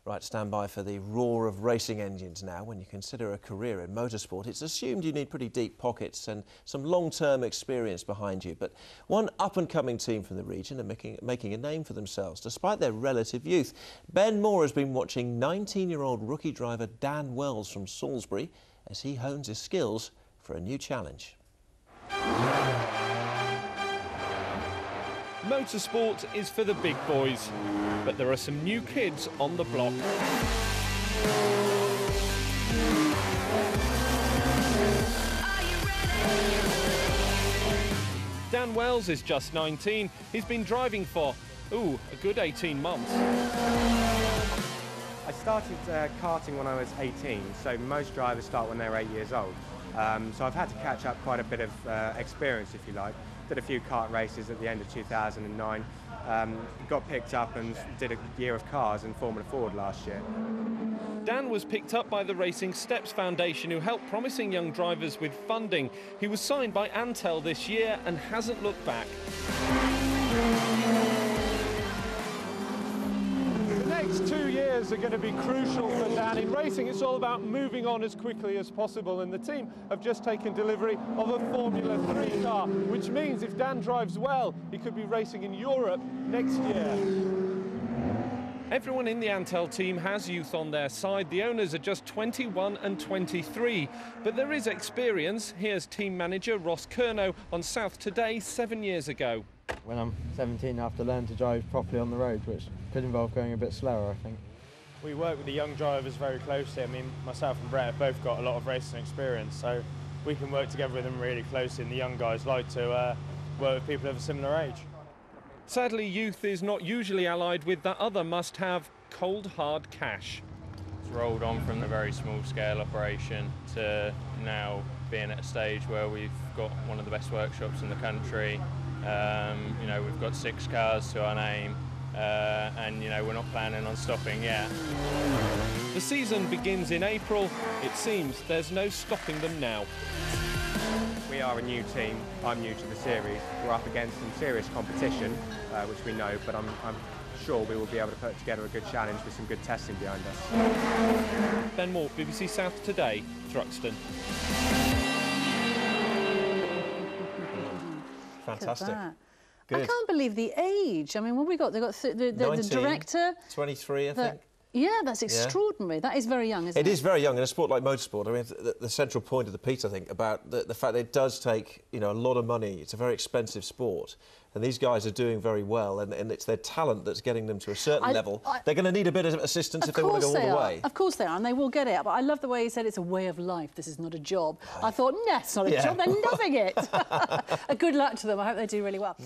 Right, stand by for the roar of racing engines now. When you consider a career in motorsport, it's assumed you need pretty deep pockets and some long-term experience behind you. But one up-and-coming team from the region are making a name for themselves, despite their relative youth. Ben Moore has been watching 19-year-old rookie driver Dan Wells from Salisbury as he hones his skills for a new challenge. Motorsport is for the big boys, but there are some new kids on the block. Dan Wells is just 19. He's been driving for, a good 18 months. I started karting when I was 18, so most drivers start when they're 8 years old. So I've had to catch up quite a bit of experience, if you like. Did a few kart races at the end of 2009, got picked up and did a year of cars in Formula Ford last year. Dan was picked up by the Racing Steps Foundation, who help promising young drivers with funding. He was signed by Antel this year and hasn't looked back. The next 2 years are going to be crucial for Dan. In racing, it's all about moving on as quickly as possible, and the team have just taken delivery of a Formula 3 car, which means if Dan drives well, he could be racing in Europe next year. Everyone in the Antel team has youth on their side. The owners are just 21 and 23, but there is experience. Here's team manager Ross Curnow on South Today 7 years ago. When I'm 17, I have to learn to drive properly on the road, which could involve going a bit slower, I think. We work with the young drivers very closely. I mean, myself and Brett have both got a lot of racing experience, so we can work together with them really closely, and the young guys like to work with people of a similar age. Sadly, youth is not usually allied with that other must-have, cold, hard cash. It's rolled on from the very small-scale operation to now being at a stage where we've got one of the best workshops in the country. You know, we've got 6 cars to our name, and you know, we're not planning on stopping yet. The season begins in April. It seems there's no stopping them now. We are a new team. I'm new to the series. We're up against some serious competition, which we know, but I'm sure we will be able to put together a good challenge with some good testing behind us. Ben Moore, BBC South Today, Thruxton. Fantastic. Good. I can't believe the age. I mean, what we got? They got the director. 23, I think. Yeah, that's extraordinary. Yeah. That is very young, isn't it? It is very young in a sport like motorsport. I mean, the central point of the piece, I think, about the fact that it does take, you know, a lot of money. It's a very expensive sport, and these guys are doing very well, and it's their talent that's getting them to a certain level. They're going to need a bit of assistance if they want to go all the way. Of course they are, and they will get it. But I love the way he said it's a way of life. This is not a job. I thought, no, it's not a job. They're loving it. Good luck to them. I hope they do really well.